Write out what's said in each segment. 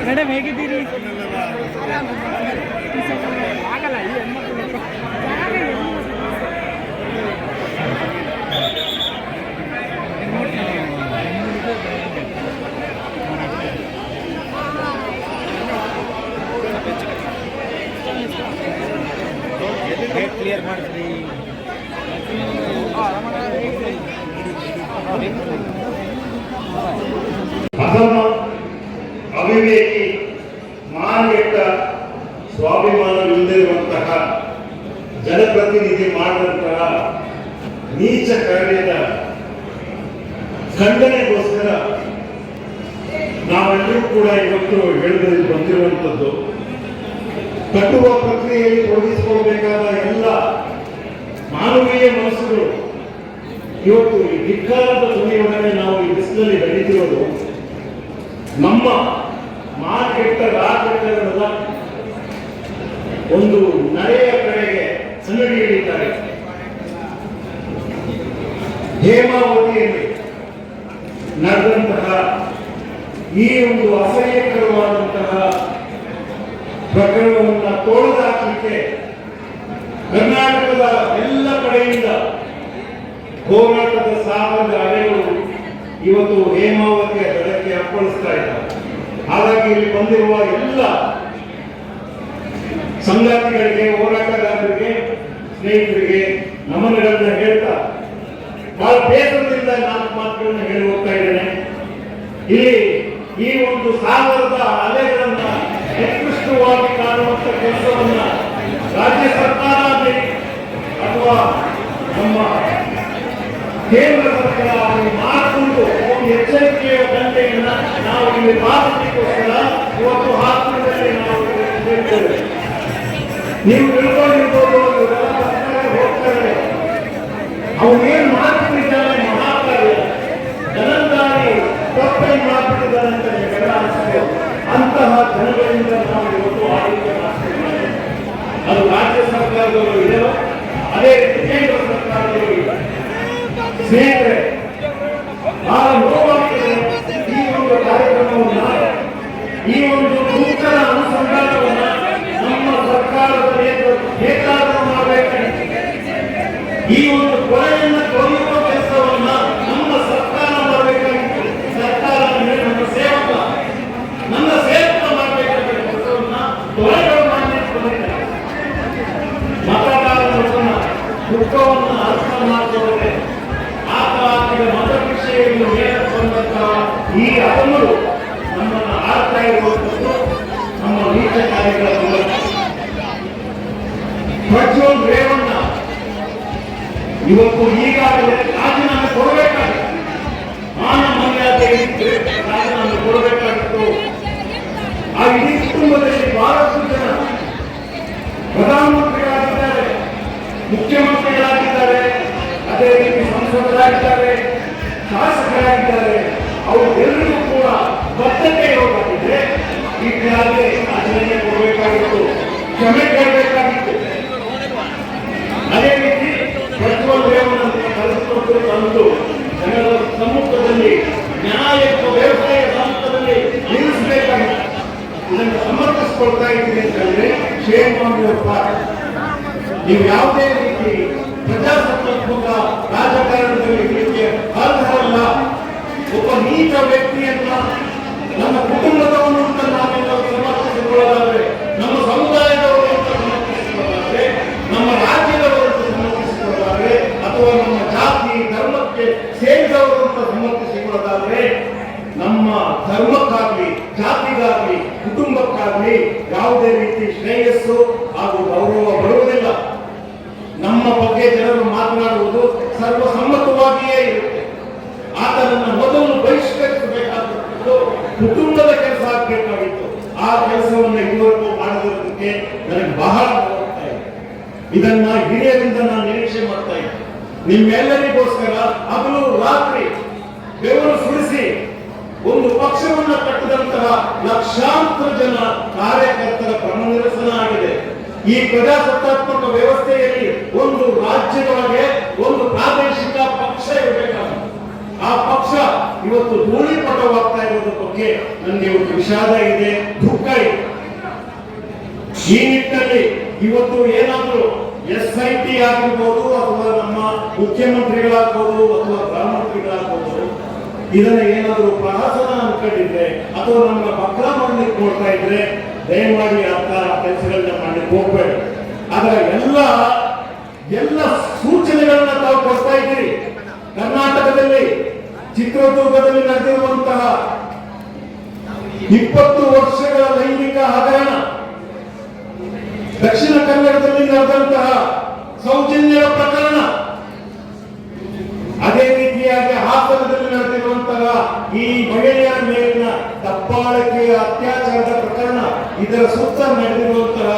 Madam ಹೇಗಿದ್ದೀರಿ? ಆಗಲ್ಲ ಈ ಕ್ಲಿಯರ್ ಮಾಡಿದ್ರಿ. ಅವಿವೇಕಿ, ಮಾನಗೆಟ್ಟ, ಸ್ವಾಭಿಮಾನವಿಲ್ಲದಿರುವಂತಹ ಜನಪ್ರತಿನಿಧಿ ಮಾಡಿದಂತಹ ನೀಚ ಕಾರ್ಯದ ಖಂಡನೆಗೋಸ್ಕರ ನಾವೆಲ್ಲರೂ ಕೂಡ ಇವತ್ತು ಹೇಳಿದಲ್ಲಿ ಬಂದಿರುವಂಥದ್ದು. ಕಟ್ಟುವ ಪ್ರಕ್ರಿಯೆಯಲ್ಲಿ ತೊಡಗಿಸಿಕೊಳ್ಳಬೇಕಾದ ಎಲ್ಲ ಮಾನವೀಯ ಮನಸ್ಸುಗಳು ಇವತ್ತು ಈ ಧಿಕ್ಕಾರದ ಧ್ವನಿಯೊಡನೆ ನಾವು ಈ ಬಿಸಿಲಲ್ಲಿ ಬೆಳೀತಿರೋದು ನಮ್ಮ ಮಾರ್ಕೆಟ್ಟ ರಾಜಕಾರಣದ ಒಂದು ನಡೆಯ ಕಡೆಗೆ ಸನ್ನಡಿ ಹಿಡಿತಾರೆ. ಹೇಮಾವತಿಯಲ್ಲಿ ನಡೆದಂತಹ ಈ ಒಂದು ಅಸಹ್ಯಕರವಾದಂತಹ ಪ್ರಕರಣವನ್ನು ತೊಡೆದುಹಾಕಲಿಕ್ಕೆ ಕರ್ನಾಟಕದ ಎಲ್ಲ ಕಡೆಯಿಂದ ಹೋರಾಟದ ಸಾಗರದ ಅಲೆಗಳು ಇವತ್ತು ಹೇಮಾವತಿಯ ದಡಕ್ಕೆ ಅಪ್ಪಳಿಸ್ತಾ ಇದ್ದಾರೆ. ಹಾಗಾಗಿ ಇಲ್ಲಿ ಬಂದಿರುವ ಎಲ್ಲ ಸಂಗಾತಿಗಳಿಗೆ, ಹೋರಾಟಗಾರರಿಗೆ, ಸ್ನೇಹಿತರಿಗೆ ನಮನಗಳನ್ನ ಹೇಳ್ತಾ ಬಹಳ ಬೇಸರದಿಂದ ನಾಲ್ಕು ಮಾತುಗಳನ್ನ ಹೇಳಿ ಹೋಗ್ತಾ ಇದ್ದೇನೆ. ಇಲ್ಲಿ ಈ ಒಂದು ಸಾಗರದ ಅಲೆಗಳನ್ನ ಉತ್ಕೃಷ್ಟವಾಗಿ ಕಾಣುವಂತ ಕೆಲಸವನ್ನ ರಾಜ್ಯ ಸರ್ಕಾರ ಅಥವಾ ನಮ್ಮ ಕೇಂದ್ರ ಸರ್ಕಾರ ಮಾಡಿಕೊಂಡು ಒಂದು ಎಚ್ಚರಿಕೆಯ ಗಂಟೆಯನ್ನ ನಾವು ಇಲ್ಲಿ ಮಾತುಕತೆಗೋಸ್ಕರ ಇವತ್ತು ಹಾಸ್ಪಿಟಲ್ ನಾವು ಹೇಳ್ತೇವೆ. ನೀವು ತಿಳ್ಕೊಂಡಿರ್ಬೋದು, ಹೋಗ್ತಾರೆ ಅವನೇನ್ ಮಾಡ್ತಿದ್ದಾನೆ ಮಹಾಕಾರ್ಯ ಜನಂದಾರಿ ತಪ್ಪೈ ಮಾಡ್ತಿದ್ದಾನೆ ಅಂತ ನಿಮಗೆಲ್ಲ ಅನಿಸ್ತೇವೆ. ಅಂತಹ ಜನಗಳಿಂದ ನಾವು ಇವತ್ತು ಆಡಳಿತ ಮಾಡ್ತಿದ್ದೇವೆ. ಅದು ರಾಜ್ಯ ಸರ್ಕಾರದವರು ಇದೆ, ಅದೇ ರೀತಿ ಕೇಂದ್ರ ಸರ್ಕಾರದವರು ಇದೆ. ಸ್ನೇಹಿತರೆ, ಬಹಳ ನೋವಾಗ್ತದೆ ಈ ಒಂದು ಕಾರ್ಯಕ್ರಮವನ್ನ, ಈ ಒಂದು ನೂತನ ಅನುಸಂಧಾನವನ್ನ ನಮ್ಮ ಸರ್ಕಾರದ ನೇತೃತ್ವ ಮಾಡಬೇಕಾಗಿದೆ. ಈ ಒಂದು ಕೊಲೆಯನ್ನ ತೊಳೆಯುವ ಕೆಲಸವನ್ನ ನಮ್ಮ ಸರ್ಕಾರ ಮಾಡಬೇಕಾಗಿತ್ತು. ಸರ್ಕಾರ ಅಂದ್ರೆ ನಮ್ಮ ಸೇವಕ, ನನ್ನ ಸೇವಕ ಮಾಡಬೇಕಾದ ಕೆಲಸವನ್ನ ತೊಳೆಗಳು ಮಾಡಲಿಕ್ಕೆ ಮತದಾರರನ್ನ ದುಃಖವನ್ನು ಅರ್ಥ ಮಾಡಿಕೊಂಡರೆ ಆತನ ಮತ ವಿಷಯವನ್ನು ಬಂದಂತಹ ಈ ಅಪಮರು ನಮ್ಮನ್ನು ಆಡ್ತಾ ಇರುವಂಥದ್ದು ನಮ್ಮ ನೀಚ ಕಾರ್ಯಗಳ ಮೂಲಕ. ಪ್ರಜ್ವಲ್ ರೇವಣ್ಣ ಇವತ್ತು ಈಗಾಗಲೇ ರಾಜೀನಾಮೆ ಕೊಡಬೇಕಾಗಿತ್ತು. ಮಾನ ಮರ್ಯಾದೆ ರಾಜೀನಾಮೆ ಕೊಡಬೇಕಾಗಿತ್ತು. ಆ ಇಡೀ ಕುಟುಂಬದಲ್ಲಿ ಬಹಳಷ್ಟು ಜನ ಪ್ರಧಾನಮಂತ್ರಿಗಳಾಗಿದ್ದಾರೆ, ಮುಖ್ಯಮಂತ್ರಿಗಳಾಗಿದ್ದಾರೆ, ಅದೇ ರೀತಿ ಸಂಸದರಾಗಿದ್ದಾರೆ, ಶಾಸಕರಾಗಿದ್ದಾರೆ. ಅವರೆಲ್ಲರಿಗೂ ಕೂಡ ಬದ್ಧತೆ ಇರೋದಾಗಿದೆ. ಈಗಾಗಲೇ ರಾಜೀನಾಮೆ ಕೊಡಬೇಕಾಗಿತ್ತು, ಕ್ಷಮೆ ಕೇಳಬೇಕಾಗಿತ್ತು. ಅದೇ ರೀತಿ ಪ್ರಜ್ವಲ್ ರೇವಣ್ಣನನ್ನು ಕರೆದುಕೊಂಡು ತಂದು ಜನರ ಸಮ್ಮುಖದಲ್ಲಿ ನ್ಯಾಯಯುತ ವ್ಯವಸ್ಥೆಯ ಸಮ್ಮುಖದಲ್ಲಿ ನಿಲ್ಲಿಸಬೇಕಾಗಿತ್ತು. ಇದನ್ನು ಸಮರ್ಥಿಸಿಕೊಳ್ತಾ ಇದ್ದೀನಿ ಅಂತಂದ್ರೆ ಕ್ಷೇಮವಪ್ಪ, ನೀವು ಯಾವುದೇ ರೀತಿ ಪ್ರಜಾಸತ್ತಾತ್ಮಕ ರಾಜಕಾರಣದಲ್ಲಿ ಅರ್ಹರಲ್ಲ. ಒಬ್ಬ ನೀಚ ವ್ಯಕ್ತಿಯನ್ನ ನಮ್ಮ ಕುಟುಂಬದವನು ಅಂತ ನಾವೆಲ್ಲರೂ ಸಮರ್ಥಿಸಿಕೊಳ್ಳಲಾದ್ರೆ, ನಮ್ಮ ಸಮುದಾಯದವರು ಅಂತ ಸಮರ್ಥಿಸಿಕೊಳ್ಳಲಾದ್ರೆ, ನಮ್ಮ ರಾಜ್ಯದವರು ಅಂತ ಸಮರ್ಥಿಸಿಕೊಳ್ಳಲಾದ್ರೆ, ಅಥವಾ ನಮ್ಮ ಜಾತಿ ಧರ್ಮಕ್ಕೆ ಸೇರಿದವರು ಅಂತ ಸಮರ್ಥಿಸಿಕೊಳ್ಳಲಾದ್ರೆ, ನಮ್ಮ ಧರ್ಮಕ್ಕಾಗ್ಲಿ, ಜಾತಿಗಾಗ್ಲಿ, ಕುಟುಂಬಕ್ಕಾಗ್ಲಿ ಯಾವುದೇ ರೀತಿ ಶ್ರೇಯಸ್ಸು ಹಾಗೂ ಗೌರವ ಬರುವುದಿಲ್ಲ. ನಮ್ಮ ಬಗ್ಗೆ ಜನರು ಮಾತನಾಡುವುದು ಸರ್ವಸಮ್ಮತವಾಗಿಯೇ ಇರುತ್ತೆ. ಆತನನ್ನು ಮೊದಲು ಬಹಿಷ್ಕರಿಸಬೇಕಾಗಿತ್ತು, ಕುಟುಂಬದ ಕೆಲಸ ಆಗಬೇಕಾಗಿತ್ತು. ಆ ಕೆಲಸವನ್ನು ಇದುವರೆಗೂ ಮಾಡದಿರೋದಕ್ಕೆ ನನಗೆ ಬಹಳ ನೋವಾಗ್ತಾ ಇದೆ. ಇದನ್ನ ಹಿರಿಯರಿಂದ ನಾನು ನಿರೀಕ್ಷೆ ಮಾಡ್ತಾ ಇದ್ದೆ. ನಿಮ್ಮೆಲ್ಲರಿಗೋಸ್ಕರ ಹಗಲು ರಾತ್ರಿ ಬೆವರು ಸುರಿಸಿ ಒಂದು ಪಕ್ಷವನ್ನು ಕಟ್ಟಿದಂತಹ ಲಕ್ಷಾಂತರ ಜನ ಕಾರ್ಯಕರ್ತರ ಕ್ರಮನಿರಸನ ಆಗಿದೆ. ಈ ಪ್ರಜಾಸತ್ತಾತ್ಮಕ ವ್ಯವಸ್ಥೆಯಲ್ಲಿ ಒಂದು ರಾಜ್ಯದೊಳಗೆ ಒಂದು ಪ್ರಾದೇಶಿಕ ಪಕ್ಷ ಪಕ್ಷ ಇವತ್ತು ಧೂಳಿಪಟವಾಗ್ತಾ ಇರೋದ್ರ ಬಗ್ಗೆ ನನಗೆ ಇವತ್ತು ವಿಷಾದ ಇದೆ, ದುಃಖ ಇದೆ. ಈ ನಿಟ್ಟಿನಲ್ಲಿ ಇವತ್ತು ಏನಾದರೂ SIT ಆಗಿರ್ಬೋದು ಅಥವಾ ನಮ್ಮ ಮುಖ್ಯಮಂತ್ರಿಗಳಾಗ್ಬೋದು ಅಥವಾ ಗೃಹಮಂತ್ರಿಗಳಾಗ್ಬೋದು ಇದನ್ನ ಏನಾದರೂ ಪ್ರಹಸನ ಅನ್ಕೊಂಡಿದ್ರೆ ಅಥವಾ ನಮ್ಮ ಪಕ್ಕ ಮಾಡ್ಲಿಕ್ಕೆ ನೋಡ್ತಾ ಇದ್ರೆ ದಯಮಾಡಿ ಅಂತ ಕೆಲಸಗಳನ್ನ ಮಾಡ್ಲಿಕ್ಕೆ ಹೋಗ್ಬೇಡ. ಅದರ ಎಲ್ಲ ಸೂಚನೆಗಳನ್ನ ತಾವು ಕೊಡ್ತಾ ಇದ್ದೀರಿ. ಕರ್ನಾಟಕದಲ್ಲಿ ಚಿತ್ರದುರ್ಗದಲ್ಲಿ ನಡೆದಿರುವಂತಹ 20 ವರ್ಷಗಳ ಲೈಂಗಿಕ ಹಗರಣ, ದಕ್ಷಿಣ ಕನ್ನಡದಲ್ಲಿ ನಡೆದಂತಹ ಸೌಜನ್ಯ ಪ್ರಕರಣ, ಅದೇ ರೀತಿಯಾಗಿ ಹಾಸನದಲ್ಲಿ ನಡೆದಿರುವಂತಹ ಈ ಮಹಿಳೆಯರ ಮೇಲಿನ ದಬ್ಬಾಳಿಕೆಯ ಅತ್ಯಾಚಾರದ ಪ್ರಕರಣ, ಇದರ ಸುತ್ತ ನಡೆದಿರುವಂತಹ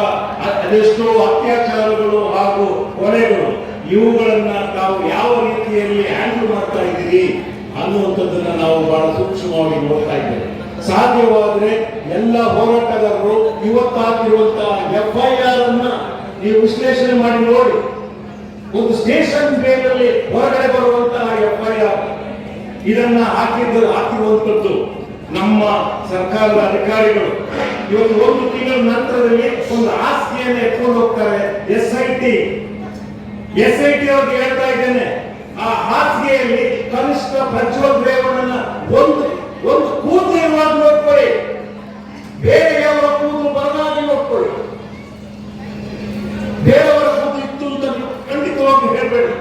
ಅದೆಷ್ಟೋ ಅತ್ಯಾಚಾರಗಳು ಹಾಗೂ ಕೊಲೆಗಳು, ಇವುಗಳನ್ನ ತಾವು ಯಾವ ರೀತಿಯಲ್ಲಿ ಹ್ಯಾಂಡಲ್ ಮಾಡ್ತಾ ಇದ್ದೀರಿ ಅನ್ನುವಂಥದ್ದನ್ನ ನಾವು ಬಹಳ ಸೂಕ್ಷ್ಮವಾಗಿ ನೋಡ್ತಾ ಇದ್ದೇವೆ. ಸಾಧ್ಯವಾದ್ರೆ ಎಲ್ಲ ಹೋರಾಟಗಾರರು ಇವತ್ತಾಗಿರುವಂತಹ FIR ಅನ್ನ ನೀವು ವಿಶ್ಲೇಷಣೆ ಮಾಡಿ ನೋಡಿ. ಒಂದು ಸ್ಟೇಷನ್ ಬೇರಲ್ಲಿ ಹೊರಗಡೆ ಬರುವಂತಹ FIR ಇದನ್ನ ಹಾಕಿರುವಂತದ್ದು ನಮ್ಮ ಸರ್ಕಾರದ ಅಧಿಕಾರಿಗಳು. ಇವತ್ತು 1 ತಿಂಗಳ ನಂತರದಲ್ಲಿ ಒಂದು ಆಸ್ತಿಯನ್ನು ಎತ್ಕೊಂಡು ಹೋಗ್ತಾರೆ. SIT ಅವ್ರಿಗೆ ಹೇಳ್ತಾ ಇದ್ದೇನೆ, ಆ ಹಾಸಿಗೆಯಲ್ಲಿ ಕನಿಷ್ಠ ಪ್ರಜ್ವಲ್ ರೇವಣ್ಣನ ಒಂದು ಕೂತು ಇರುವಾಗ ನೋಡ್ಕೊಳ್ಳಿ, ಬೇರೆ ಯಾವ ಕೂತು ಬರಲಾಗಿ ನೋಡ್ಕೊಳ್ಳಿ. ಬೇರೆಯವರ ಕೂತು ಇತ್ತು ಅಂತ ಖಂಡಿತವಾಗಿ ಹೇಳಬೇಡಿ.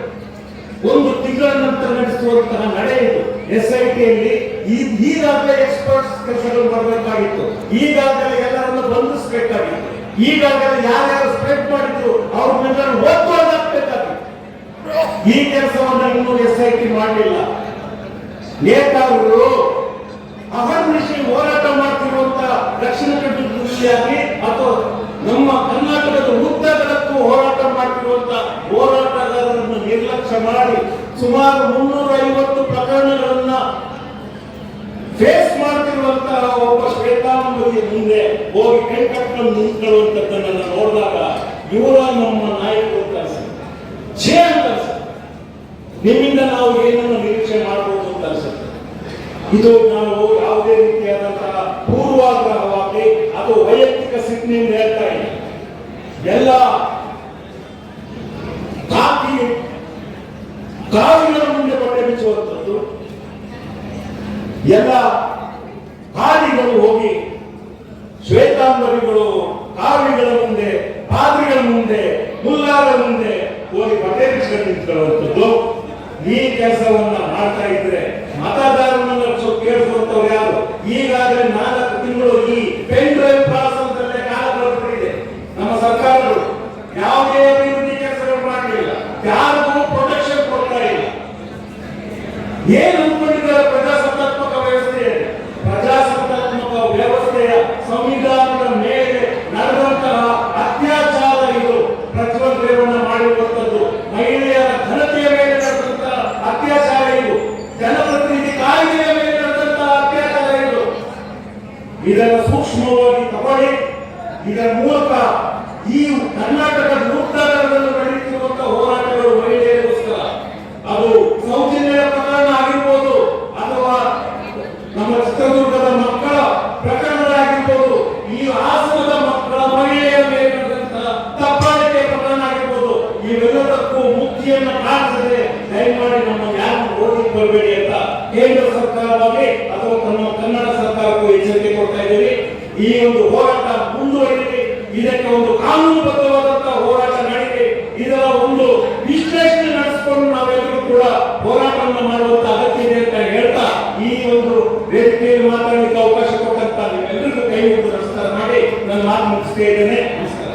1 ತಿಂಗಳ ನಂತರ ನಡೆಸುವಂತಹ ನಡೆ ಇದು. SITಯಲ್ಲಿ ಈಗಾಗಲೇ ಎಕ್ಸ್ಪರ್ಟ್ಸ್ ಕೆಲಸಗಳು ಮಾಡಬೇಕಾಗಿತ್ತು, ಈಗಾಗಲೇ ಎಲ್ಲರನ್ನು ಬಂಧಿಸಬೇಕಾಗಿತ್ತು, ಈಗಾಗಲೇ ಯಾರ್ಯಾರು ಸ್ಪ್ರೆಡ್ ಮಾಡಿದ್ರು ಅವ್ರನ್ನೆಲ್ಲರೂ ಒತ್ತುವರಿಯಾಗಬೇಕಾಗಿತ್ತು. ಈ ಕೆಲಸವನ್ನು ಇನ್ನೂ SIT ಮಾಡಲಿಲ್ಲ. ನೇತಾರರು ಅಹರ್ನಿಶಿ ಹೋರಾಟ ಮಾಡ್ತಿರುವಂತಹ ದಕ್ಷಿಣ ಕನ್ನಡದಲ್ಲಿ ಅಥವಾ ನಮ್ಮ ಕರ್ನಾಟಕದ ಉದ್ದಗಲಕ್ಕೂ ಹೋರಾಟ ಮಾಡ್ತಿರುವಂತಹ ಹೋರಾಟಗಾರರನ್ನು ನಿರ್ಲಕ್ಷ್ಯ ಮಾಡಿ ಸುಮಾರು 350 ಪ್ರಕರಣಗಳನ್ನ ಫೇಸ್ ಮಾಡ್ತಿರುವಂತಹ ಒಬ್ಬ ಶ್ವೇತಾಂಬರಿಯ ಮುಂದೆ ಹೋಗಿ ಕೈ ಕಟ್ಕೊಂಡು ನಿಂತ್ಕೊಳ್ಳುವಂಥದ್ದನ್ನ ನೋಡಿದಾಗ ಇವರ ನಮ್ಮ ನಾಯಕರು ನಿಮ್ಮಿಂದ ನಾವು ಏನನ್ನು ನಿರೀಕ್ಷೆ ಮಾಡಬಹುದು ಅಂತ ಅನ್ಸುತ್ತೆ. ಇದು ನಾವು ಯಾವುದೇ ರೀತಿಯಾದಂತಹ ಪೂರ್ವಾಗ್ರಹವಾಗಿ ಅದು ವೈಯಕ್ತಿಕ ಸಿಟ್ಟಿನಿಂದ ಹೇಳ್ತಾ ಇಲ್ಲ. ಎಲ್ಲ ಕಾವಿಗಳ ಮುಂದೆ ಬಟ್ಟೆ ಬಿಚ್ಚುವಂಥದ್ದು, ಎಲ್ಲ ಕಾಲಿಗಳು ಹೋಗಿ ಶ್ವೇತಾಂಬರಿಗಳು ಕಾವಿಗಳ ಮುಂದೆ, ಪಾದ್ರಿಗಳ ಮುಂದೆ, ಮುಲ್ಲಾರ ಮುಂದೆ ಹೋಗಿ ಬಟ್ಟೆ ಬಿಚ್ಚಿಕೊಂಡು ನಿಂತ್ಕೊಳ್ಳುವಂಥದ್ದು. ಈ ಕೆಲಸವನ್ನ ಮಾಡ್ತಾ ಇದ್ರೆ ಮತದಾರರನ್ನ ಕೇಳಿಸುವಂತವ್ರು ಯಾರು? ಈಗಾಗಲೇ 4 ತಿಂಗಳು ಈ ಪೆನ್ ಡ್ರೈವ್ ಪ್ರಾಸಂಗದಲ್ಲೇ ಕಾಲ ಕಳೆದುಕೊಂಡಿದೆ. ನಮ್ಮ ಸರ್ಕಾರಗಳು ಯಾವುದೇ ಅಭಿವೃದ್ಧಿ ಕೆಲಸಗಳು ಮಾಡಲಿಲ್ಲ, ಯಾರಿಗೂ ಪ್ರೊಟೆಕ್ಷನ್ ಕೊಡ್ತಾ ಇಲ್ಲ. ಏನು ಅಂದ್ಕೊಂಡಿದ್ದಾರೆ? ಪ್ರಜಾಸತ್ತಾತ್ಮಕ ವ್ಯವಸ್ಥೆಯ ಸಂವಿಧಾನದ ಮೇಲೆ ನಡೆದಂತಹ ಅತ್ಯಾಚಾರ ಇದು. ಪ್ರಜ್ವಲ್ ರೇವಣ್ಣ ಮಾಡಿರುವಂತದ್ದು ಮಹಿಳೆಯರ ಘನತೆಯ ಮೇಲೆ ನಡೆದಂತಹ ಅತ್ಯಾಚಾರ ಇದು. ಜನಪ್ರತಿನಿಧಿ ಕಾಯ್ದೆಯ ಮೇಲೆ ನಡೆದಂತಹ ಅತ್ಯಾಚಾರ ಇದು. ಇದನ್ನು ಸೂಕ್ಷ್ಮವಾಗಿ ತಗೊಳ್ಳಿ. ಇದರ ಮೂಲಕ ಈ ಕರ್ನಾಟಕದ ಉತ್ತರದಲ್ಲಿ ನಡೆಯುತ್ತಿರುವಂತಹ ಹೋರಾಟಗಳು ಮಹಿಳೆಯರಿಗೋಸ್ಕರ, ಅದು ಸೌಜನ್ಯ ಪ್ರಕರಣ ಆಗಿರ್ಬೋದು ಅಥವಾ ನಮ್ಮ ಚಿತ್ರದುರ್ಗದ ಮಕ್ಕಳ ಪ್ರಕರಣಗಳಾಗಿರ್ಬೋದು, ಈ ಹಾಸನದ ಮಕ್ಕಳ ಮಹಿಳೆಯರ ಮೇಲೆ ನಡೆದಂತಹ ದಬ್ಬಾಳಿಕೆ ಪ್ರಕರಣ ಆಗಿರ್ಬೋದು, ಇವೆಲ್ಲದಕ್ಕೂ ಮುಕ್ತಿಯನ್ನು ಕಾಣಿಸದೆ ದಯಮಾಡಿ ನಮ್ಮ ಯಾರು ಓದಿಗೆ ಬರಬೇಡಿ ಅಂತ ಕೇಂದ್ರ ಸರ್ಕಾರವಾಗಿ ಅಥವಾ ನಮ್ಮ ಕನ್ನಡ ಸರ್ಕಾರಕ್ಕೂ ಎಚ್ಚರಿಕೆ ಕೊಡ್ತಾ ಇದ್ದೀವಿ. ಈ ಒಂದು ಹೋರಾಟ ಮುಂದುವರಿಲಿ. ಇದಕ್ಕೆ ಒಂದು ಕಾನೂನುಬದ್ಧವಾದಂತಹ ಹೋರಾಟ ನಡೀಲಿ. ಇದರ ಒಂದು ವಿಶ್ಲೇಷಣೆ ನಡೆಸಿಕೊಂಡು ನಾವೆಲ್ಲರೂ ಕೂಡ ಹೋರಾಟವನ್ನು ಮಾಡುವಂತ ಅಗತ್ಯ ಇದೆ ಅಂತ ಹೇಳ್ತಾ ಈ ಒಂದು ವೇದಿಕೆಯಲ್ಲಿ ಮಾತಾಡಲಿಕ್ಕೆ ಅವಕಾಶ ಕೊಟ್ಟಂತ ನೀವೆಲ್ಲರಿಗೂ ಕೈ ಮುಗಿದು ನಮಸ್ಕಾರ ಮಾಡಿ ನನ್ನ ಮಾತು ಮುಗಿಸ್ತಾ ಇದ್ದೇನೆ. ನಮಸ್ಕಾರ.